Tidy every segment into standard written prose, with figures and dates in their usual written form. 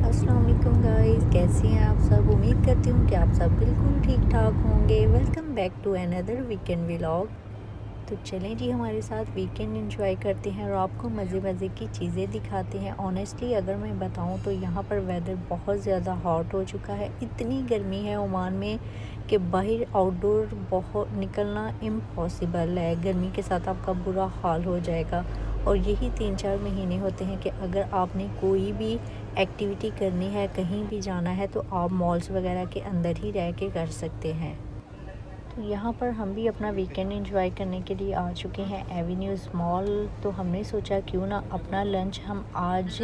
अस्सलाम वालेकुम गाइस, कैसे हैं आप सब। उम्मीद करती हूँ कि आप सब बिल्कुल ठीक ठाक होंगे। Welcome back to another weekend vlog. तो चलें जी, हमारे साथ वीकेंड एंजॉय करते हैं और आपको मज़े मज़े की चीज़ें दिखाते हैं। ऑनेस्टली अगर मैं बताऊँ तो यहाँ पर वेदर बहुत ज़्यादा हॉट हो चुका है। इतनी गर्मी है ओमान में कि बाहर आउटडोर बहुत निकलना इम्पॉसिबल है। गर्मी के साथ आपका बुरा हाल हो जाएगा। और यही 3-4 महीने होते हैं कि अगर आपने कोई भी एक्टिविटी करनी है, कहीं भी जाना है, तो आप मॉल्स वगैरह के अंदर ही रह के कर सकते हैं। तो यहाँ पर हम भी अपना वीकेंड एंजॉय करने के लिए आ चुके हैं एवेन्यूज़ मॉल। तो हमने सोचा क्यों ना अपना लंच हम आज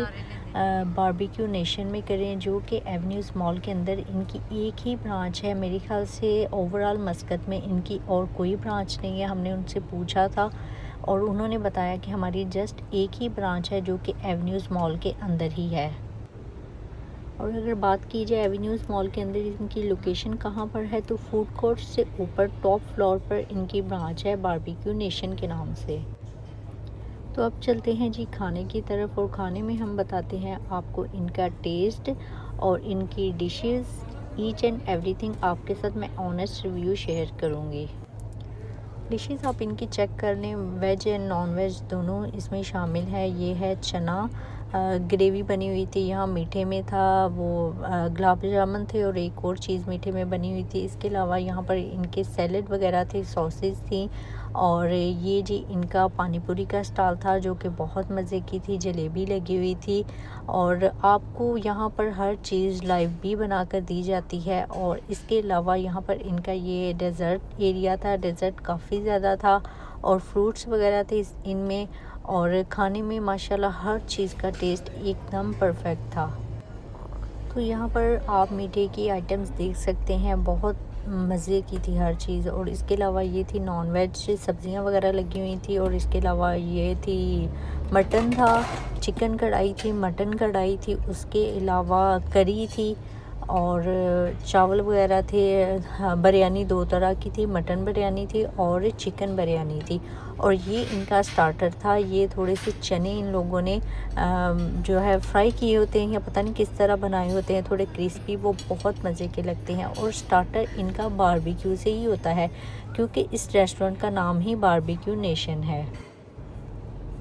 बारबेक्यू नेशन में करें, जो कि एवेन्यूज़ मॉल के अंदर इनकी एक ही ब्रांच है। मेरे ख्याल से ओवरऑल मस्कत में इनकी और कोई ब्रांच नहीं है। हमने उनसे पूछा था और उन्होंने बताया कि हमारी जस्ट एक ही ब्रांच है जो कि एवेन्यूज़ मॉल के अंदर ही है। और अगर बात की जाए एवेन्यूज़ मॉल के अंदर इनकी लोकेशन कहाँ पर है, तो फूड कोर्ट से ऊपर टॉप फ्लोर पर इनकी ब्रांच है बारबेक्यू नेशन के नाम से। तो अब चलते हैं जी खाने की तरफ, और खाने में हम बताते हैं आपको इनका टेस्ट और इनकी डिशेस, ईच एंड एवरीथिंग आपके साथ मैं ऑनेस्ट रिव्यू शेयर करूँगी। डिशेस आप इनकी चेक कर लें, वेज एंड नॉन वेज दोनों इसमें शामिल है। ये है चना ग्रेवी बनी हुई थी, यहाँ मीठे में था वो गुलाब जामुन थे और एक और चीज़ मीठे में बनी हुई थी। इसके अलावा यहाँ पर इनके सैलेड वगैरह थे, सॉसेस थी, और ये जी इनका पानी पूरी का स्टॉल था जो कि बहुत मज़े की थी। जलेबी लगी हुई थी और आपको यहाँ पर हर चीज़ लाइव भी बना कर दी जाती है। और इसके अलावा यहाँ पर इनका ये डेज़र्ट एरिया था, डेज़र्ट काफ़ी ज़्यादा था और फ्रूट्स वगैरह थे इनमें। और खाने में माशाल्लाह हर चीज़ का टेस्ट एकदम परफेक्ट था। तो यहाँ पर आप मीठे की आइटम्स देख सकते हैं, बहुत मज़े की थी हर चीज़। और इसके अलावा ये थी नॉन वेज सब्ज़ियाँ वगैरह लगी हुई थी। और इसके अलावा ये थी मटन था, चिकन कढ़ाई थी, मटन कढ़ाई थी, उसके अलावा करी थी और चावल वगैरह थे। हाँ, बिरयानी 2 तरह की थी, मटन बिरयानी थी और चिकन बिरयानी थी। और ये इनका स्टार्टर था। ये थोड़े से चने इन लोगों ने जो है फ्राई किए होते हैं या पता नहीं किस तरह बनाए होते हैं, थोड़े क्रिस्पी, वो बहुत मज़े के लगते हैं। और स्टार्टर इनका बारबेक्यू से ही होता है क्योंकि इस रेस्टोरेंट का नाम ही बारबेक्यू नेशन है।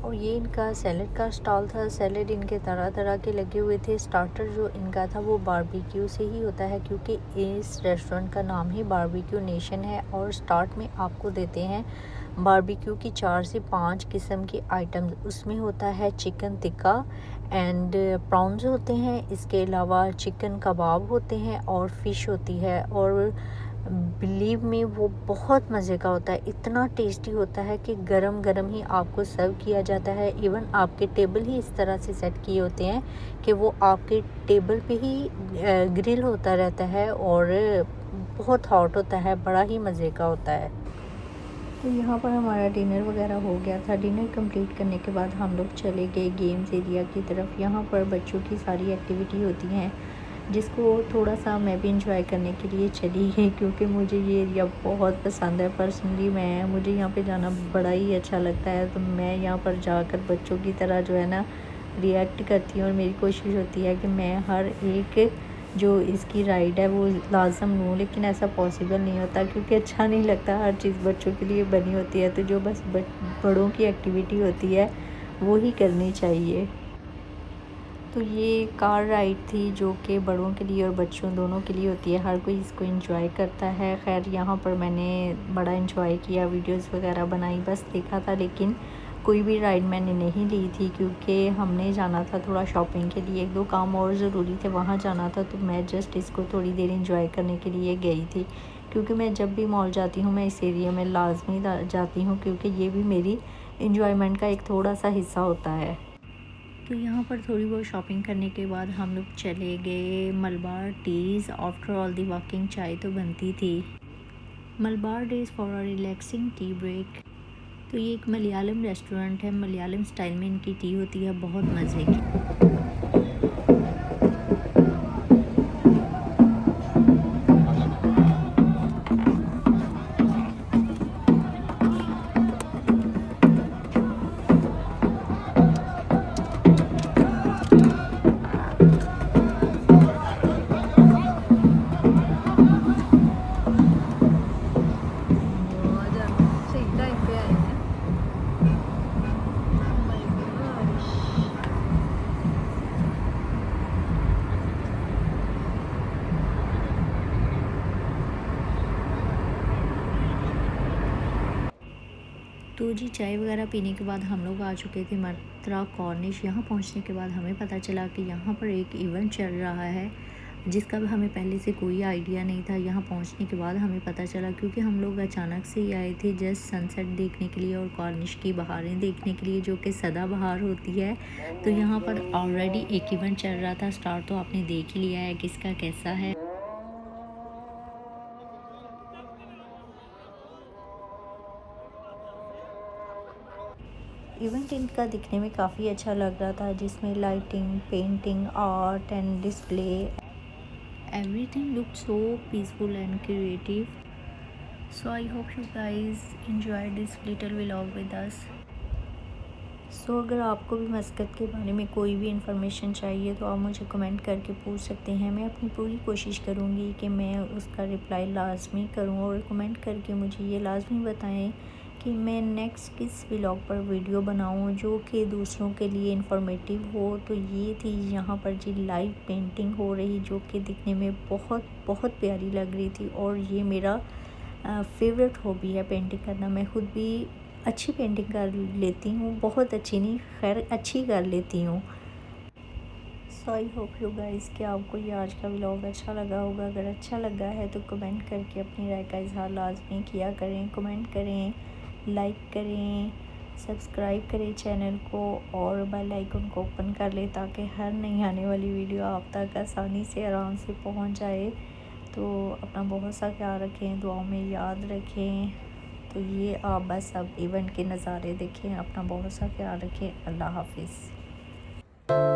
और ये इनका सैलेड का स्टॉल था। सैलेड इनके तरह तरह के लगे हुए थे। स्टार्टर जो इनका था वो बारबेक्यू से ही होता है क्योंकि इस रेस्टोरेंट का नाम ही बारबेक्यू नेशन है। और स्टार्ट में आपको देते हैं बारबेक्यू की 4 से 5 किस्म की आइटम्स। उसमें होता है चिकन टिक्का एंड प्रॉन्स होते हैं, इसके अलावा चिकन कबाब होते हैं और फ़िश होती है। और बिलीव में वो बहुत मज़े का होता है, इतना टेस्टी होता है कि गरम गरम ही आपको सर्व किया जाता है। इवन आपके टेबल ही इस तरह से सेट किए होते हैं कि वो आपके टेबल पे ही ग्रिल होता रहता है और बहुत हॉट होता है, बड़ा ही मज़े का होता है। तो यहाँ पर हमारा डिनर वगैरह हो गया था। डिनर कंप्लीट करने के बाद हम लोग चले गए गेम्स एरिया की तरफ। यहाँ पर बच्चों की सारी एक्टिविटी होती हैं जिसको थोड़ा सा मैं भी इंजॉय करने के लिए चली गई क्योंकि मुझे ये एरिया बहुत पसंद है। पर्सनली मुझे यहाँ पे जाना बड़ा ही अच्छा लगता है। तो मैं यहाँ पर जाकर बच्चों की तरह जो है ना रिएक्ट करती हूँ और मेरी कोशिश होती है कि मैं हर एक जो इसकी राइड है वो लाजम लूँ, लेकिन ऐसा पॉसिबल नहीं होता क्योंकि अच्छा नहीं लगता। हर चीज़ बच्चों के लिए बनी होती है, तो जो बस बड़ों की एक्टिविटी होती है वो ही करनी चाहिए। तो ये कार राइड थी जो कि बड़ों के लिए और बच्चों दोनों के लिए होती है। हर कोई इसको एंजॉय करता है। खैर यहाँ पर मैंने बड़ा एंजॉय किया, वीडियोस वगैरह बनाई, बस देखा था, लेकिन कोई भी राइड मैंने नहीं ली थी क्योंकि हमने जाना था थोड़ा शॉपिंग के लिए, 1-2 काम और ज़रूरी थे, वहाँ जाना था। तो मैं जस्ट इसको थोड़ी देर एंजॉय करने के लिए गई थी क्योंकि मैं जब भी मॉल जाती हूँ मैं इस एरिया में लाजमी जाती हूँ क्योंकि ये भी मेरी इंजॉयमेंट का एक थोड़ा सा हिस्सा होता है। तो यहाँ पर थोड़ी बहुत शॉपिंग करने के बाद हम लोग चले गए Malabar teas. After all the walking चाय तो बनती थी। Malabar days for a relaxing tea break. तो ये एक मलयालम रेस्टोरेंट है, मलयालम स्टाइल में इनकी टी होती है, बहुत मज़े की। तो जी चाय वगैरह पीने के बाद हम लोग आ चुके थे मत्रा कॉर्निश। यहाँ पहुँचने के बाद हमें पता चला कि यहाँ पर एक इवेंट चल रहा है, जिसका भी हमें पहले से कोई आइडिया नहीं था। यहाँ पहुँचने के बाद हमें पता चला, क्योंकि हम लोग अचानक से ही आए थे जस्ट सनसेट देखने के लिए और कॉर्निश की बहारें देखने के लिए, जो कि सदाबहार होती है। तो यहाँ पर ऑलरेडी एक इवेंट चल रहा था स्टार्ट, तो आपने देख ही लिया है किसका कैसा है। इवेंट इनका दिखने में काफ़ी अच्छा लग रहा था, जिसमें lighting, painting, art and display, everything looked so peaceful and creative. So I hope you guys enjoy this little vlog with us. So अगर आपको भी मस्कत के बारे में कोई भी इंफॉर्मेशन चाहिए तो आप मुझे कमेंट करके पूछ सकते हैं। मैं अपनी पूरी कोशिश करूँगी कि मैं उसका रिप्लाई लाजमी करूँ, और कमेंट करके मुझे ये लाजमी बताएं कि मैं नेक्स्ट किस व्लॉग पर वीडियो बनाऊँ जो कि दूसरों के लिए इंफॉर्मेटिव हो। तो ये थी यहाँ पर जी लाइव पेंटिंग हो रही, जो कि दिखने में बहुत बहुत प्यारी लग रही थी। और ये मेरा फेवरेट हॉबी है पेंटिंग करना। मैं खुद भी अच्छी पेंटिंग कर लेती हूँ, बहुत अच्छी नहीं, खैर अच्छी कर लेती हूँ। सो आई होप यू गाइस कि आपको ये आज का व्लॉग अच्छा लगा होगा। अगर अच्छा लगा है तो कमेंट करके अपनी राय का इजहार लाजमी किया करें। कमेंट करें, लाइक करें, सब्सक्राइब करें चैनल को और बेल आइकन को ओपन कर लें, ताकि हर नई आने वाली वीडियो आप तक आसानी से आराम से पहुंच जाए। तो अपना बहुत सा ख्याल रखें, दुआओं में याद रखें। तो ये आप बस अब इवेंट के नज़ारे देखें, अपना बहुत सा ख्याल रखें। अल्लाह हाफिज़।